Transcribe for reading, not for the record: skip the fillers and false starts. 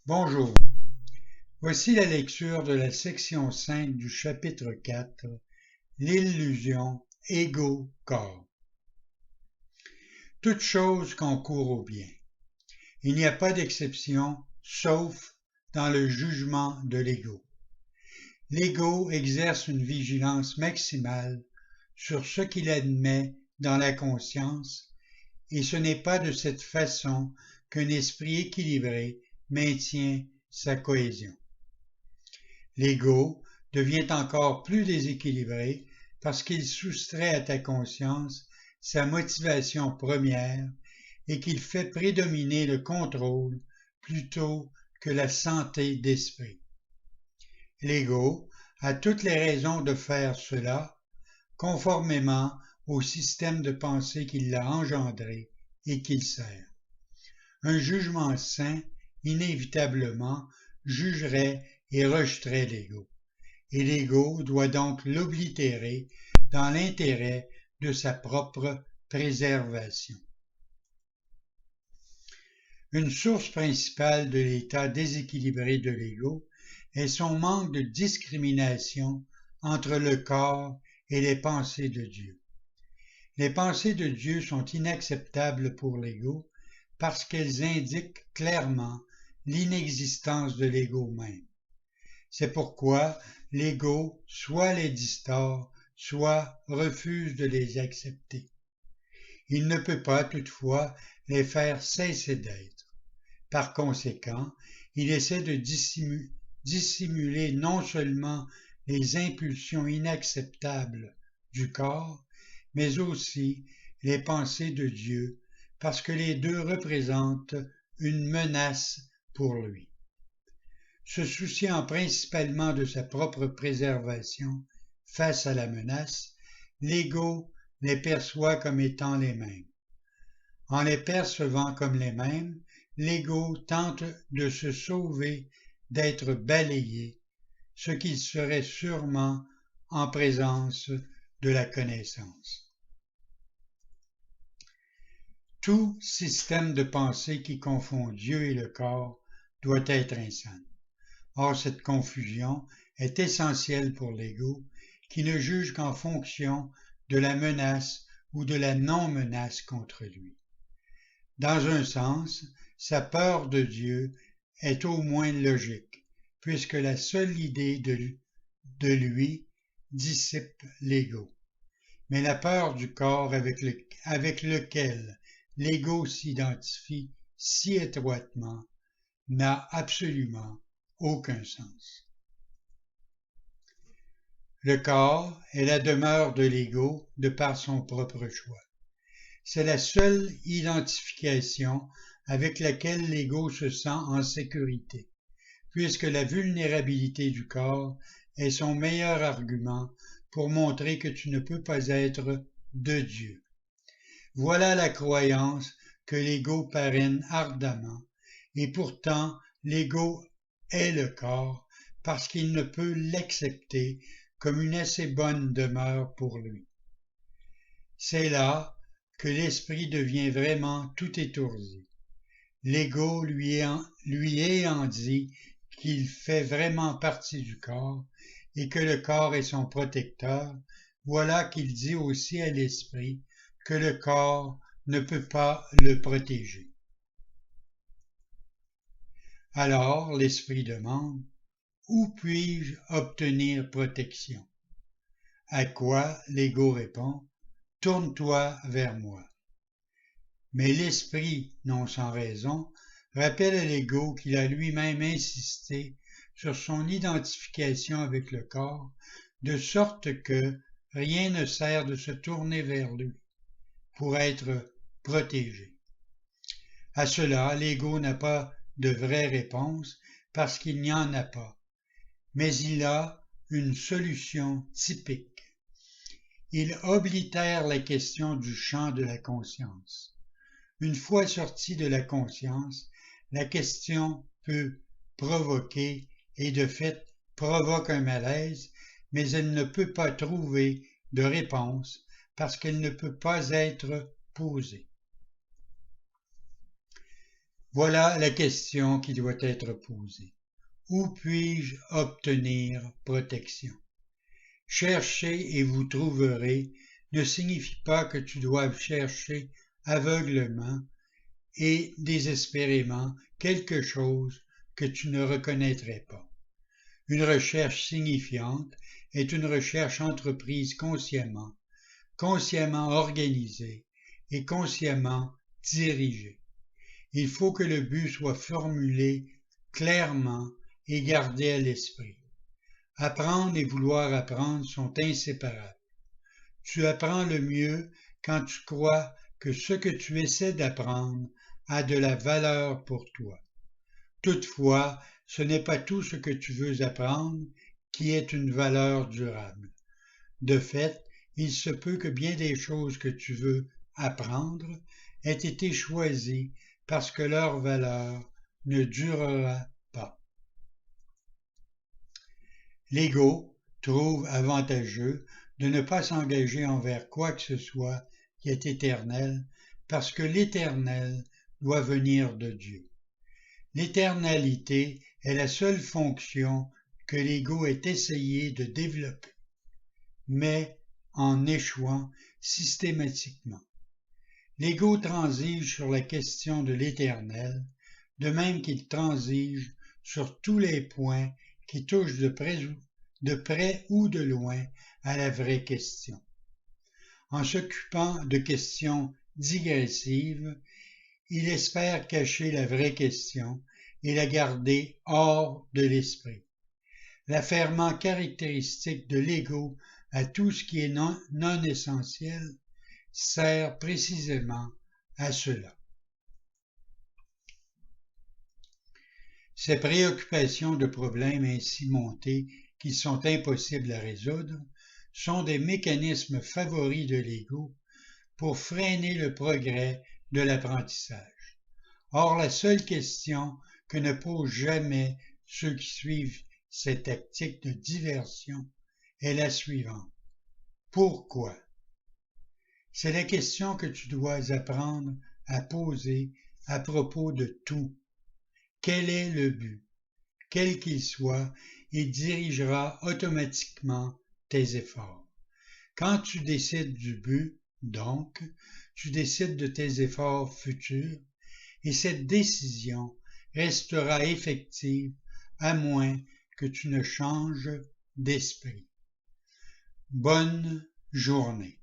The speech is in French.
Bonjour, voici la lecture de la section 5 du chapitre 4, l'illusion ego-corps. Toute chose concourt au bien. Il n'y a pas d'exception, sauf dans le jugement de l'ego. L'ego exerce une vigilance maximale sur ce qu'il admet dans la conscience, et ce n'est pas de cette façon qu'un esprit équilibré maintient sa cohésion. L'ego devient encore plus déséquilibré parce qu'il soustrait à ta conscience sa motivation première et qu'il fait prédominer le contrôle plutôt que la santé d'esprit. L'ego a toutes les raisons de faire cela, conformément au système de pensée qu'il l'a engendré et qu'il sert. Un jugement sain, inévitablement, jugerait et rejeterait l'ego, et l'ego doit donc l'oblitérer dans l'intérêt de sa propre préservation. Une source principale de l'état déséquilibré de l'ego est son manque de discrimination entre le corps et les pensées de Dieu. Les pensées de Dieu sont inacceptables pour l'ego parce qu'elles indiquent clairement l'inexistence de l'ego même. C'est pourquoi l'ego soit les distord, soit refuse de les accepter. Il ne peut pas toutefois les faire cesser d'être. Par conséquent, il essaie de dissimuler non seulement les impulsions inacceptables du corps, mais aussi les pensées de Dieu, parce que les deux représentent une menace pour lui. Se souciant principalement de sa propre préservation face à la menace, l'ego les perçoit comme étant les mêmes. En les percevant comme les mêmes, l'ego tente de se sauver d'être balayé, ce qui serait sûrement en présence de la connaissance. Tout système de pensée qui confond Dieu et le corps doit être insane. Or, cette confusion est essentielle pour l'ego, qui ne juge qu'en fonction de la menace ou de la non-menace contre lui. Dans un sens, sa peur de Dieu est au moins logique, puisque la seule idée de lui dissipe l'ego. Mais la peur du corps avec lequel l'ego s'identifie si étroitement n'a absolument aucun sens. Le corps est la demeure de l'ego de par son propre choix. C'est la seule identification avec laquelle l'ego se sent en sécurité, puisque la vulnérabilité du corps est son meilleur argument pour montrer que tu ne peux pas être de Dieu. Voilà la croyance que l'ego parraine ardemment, et pourtant l'ego est le corps parce qu'il ne peut l'accepter comme une assez bonne demeure pour lui. C'est là que l'esprit devient vraiment tout étourdi. L'ego lui ayant dit qu'il fait vraiment partie du corps et que le corps est son protecteur, voilà qu'il dit aussi à l'esprit que le corps ne peut pas le protéger. Alors l'esprit demande: où puis-je obtenir protection? À quoi l'ego répond: tourne-toi vers moi. Mais l'esprit, non sans raison, rappelle à l'ego qu'il a lui-même insisté sur son identification avec le corps, de sorte que rien ne sert de se tourner vers lui pour être protégé. À cela, l'ego n'a pas de vraie réponse parce qu'il n'y en a pas, mais il a une solution typique. Il oblitère la question du champ de la conscience. Une fois sorti de la conscience, la question peut provoquer et de fait provoque un malaise, mais elle ne peut pas trouver de réponse parce qu'elle ne peut pas être posée. Voilà la question qui doit être posée. Où puis-je obtenir protection? Cherchez et vous trouverez ne signifie pas que tu doives chercher aveuglément et désespérément quelque chose que tu ne reconnaîtrais pas. Une recherche signifiante est une recherche entreprise consciemment, consciemment organisée et consciemment dirigée. Il faut que le but soit formulé clairement et gardé à l'esprit. Apprendre et vouloir apprendre sont inséparables. Tu apprends le mieux quand tu crois que ce que tu essaies d'apprendre a de la valeur pour toi. Toutefois, ce n'est pas tout ce que tu veux apprendre qui ait une valeur durable. De fait, il se peut que bien des choses que tu veux apprendre aient été choisies parce que leur valeur ne durera pas. L'ego trouve avantageux de ne pas s'engager envers quoi que ce soit qui est éternel, parce que l'éternel doit venir de Dieu. L'éternalité est la seule fonction que l'ego ait essayé de développer, mais en échouant systématiquement. L'ego transige sur la question de l'éternel, de même qu'il transige sur tous les points qui touchent de près ou de loin à la vraie question. En s'occupant de questions digressives, il espère cacher la vraie question et la garder hors de l'esprit. L'affairement caractéristique de l'ego à tout ce qui est non essentiel sert précisément à cela. Ces préoccupations de problèmes ainsi montés qui sont impossibles à résoudre sont des mécanismes favoris de l'ego pour freiner le progrès de l'apprentissage. Or, la seule question que ne posent jamais ceux qui suivent cette tactique de diversion est la suivante. Pourquoi? C'est la question que tu dois apprendre à poser à propos de tout. Quel est le but? Quel qu'il soit, il dirigera automatiquement tes efforts. Quand tu décides du but, donc, tu décides de tes efforts futurs et cette décision restera effective à moins que tu ne changes d'esprit. Bonne journée.